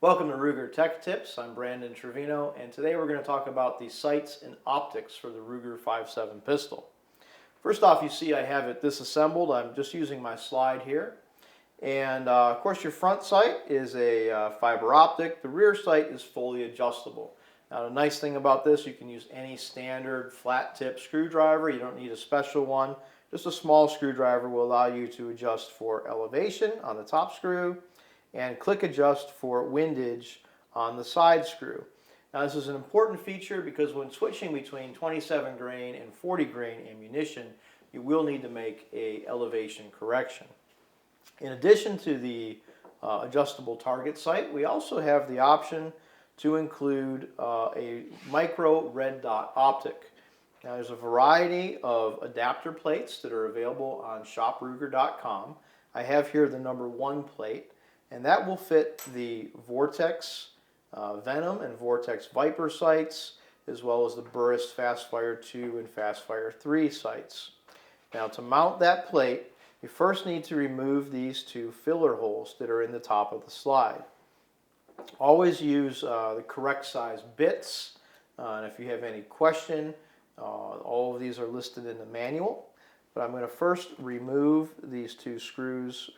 Welcome to Ruger Tech Tips. I'm Brandon Trevino, and today we're going to talk about the sights and optics for the Ruger-57 pistol. First off, you see I have it disassembled. I'm just using my slide here. And of course your front sight is a fiber optic. The rear sight is fully adjustable. Now the nice thing about this, you can use any standard flat tip screwdriver. You don't need a special one. Just a small screwdriver will allow you to adjust for elevation on the top screw and click adjust for windage on the side screw. Now this is an important feature because when switching between 27 grain and 40 grain ammunition, you will need to make a elevation correction. In addition to the adjustable target sight, we also have the option to include a micro red dot optic. Now there's a variety of adapter plates that are available on shopruger.com. I have here the number 1 plate, and that will fit the Vortex Venom and Vortex Viper sights, as well as the Burris Fastfire 2 and Fastfire 3 sights. Now to mount that plate, you first need to remove these 2 filler holes that are in the top of the slide. Always use the correct size bits, and if you have any question, all of these are listed in the manual. But I'm going to first remove these 2 screws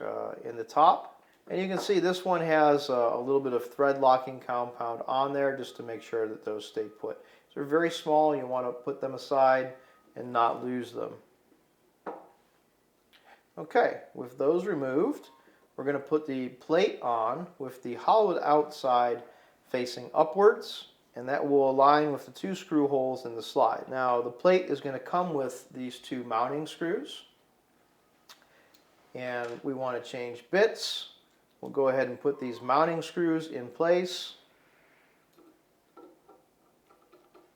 in the top. And you can see this one has a little bit of thread locking compound on there just to make sure that those stay put. So they're very small. You want to put them aside and not lose them. Okay, with those removed, we're going to put the plate on with the hollowed outside facing upwards, and that will align with the 2 screw holes in the slide. Now the plate is going to come with these 2 mounting screws, and we want to change bits. We'll go ahead and put these mounting screws in place.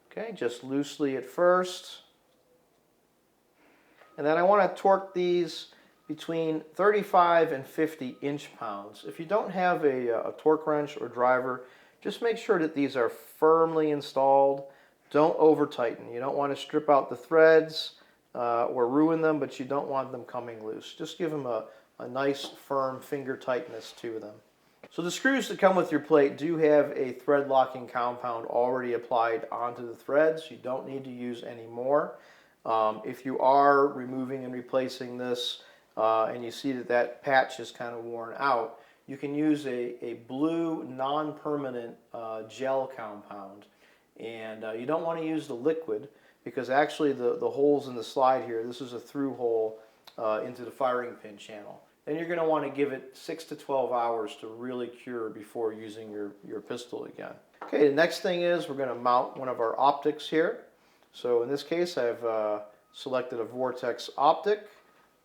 Okay, just loosely at first. And then I want to torque these between 35 and 50 inch-pounds. If you don't have a torque wrench or driver, just make sure that these are firmly installed. Don't over-tighten. You don't want to strip out the threads or ruin them, but you don't want them coming loose. Just give them a nice firm finger tightness to them. So the screws that come with your plate do have a thread locking compound already applied onto the threads. You don't need to use any more. If you are removing and replacing this and you see that that patch is kind of worn out, you can use a blue non-permanent gel compound. And you don't want to use the liquid because actually the holes in the slide here, this is a through hole into the firing pin channel. Then you're going to want to give it 6 to 12 hours to really cure before using your pistol again. Okay, the next thing is we're going to mount one of our optics here. So in this case I've selected a Vortex optic.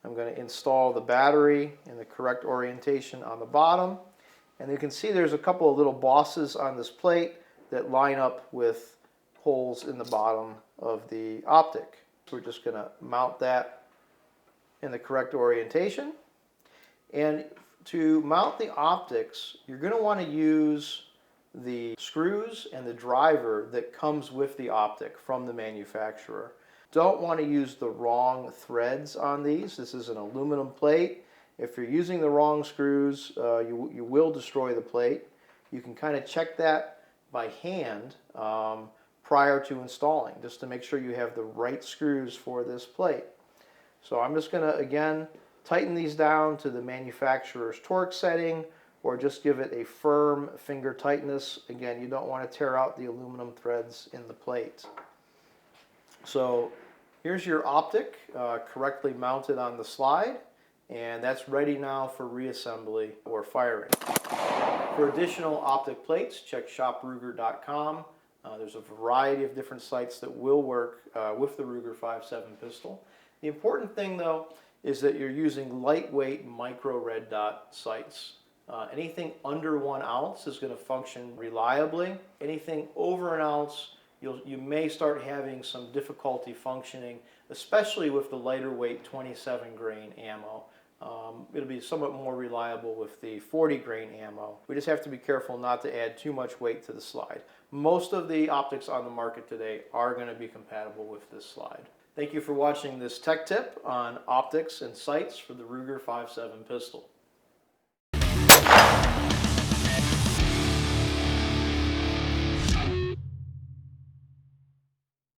I'm going to install the battery in the correct orientation on the bottom. And you can see there's a couple of little bosses on this plate that line up with holes in the bottom of the optic. So we're just going to mount that in the correct orientation. And to mount the optics, you're going to want to use the screws and the driver that comes with the optic from the manufacturer. Don't want to use the wrong threads on these. This is an aluminum plate. If you're using the wrong screws, you will destroy the plate. You can kind of check that by hand prior to installing, just to make sure you have the right screws for this plate. So I'm just going to, again, tighten these down to the manufacturer's torque setting, or just give it a firm finger tightness. Again, you don't want to tear out the aluminum threads in the plate. So here's your optic correctly mounted on the slide, and that's ready now for reassembly or firing. For additional optic plates, check shopruger.com. There's a variety of different sights that will work with the Ruger-57 pistol. The important thing, though, is that you're using lightweight micro red dot sights. Anything under 1 ounce is going to function reliably. Anything over 1 ounce, you may start having some difficulty functioning, especially with the lighter weight 27 grain ammo. It'll be somewhat more reliable with the 40 grain ammo. We just have to be careful not to add too much weight to the slide. Most of the optics on the market today are going to be compatible with this slide. Thank you for watching this tech tip on optics and sights for the Ruger-57 pistol.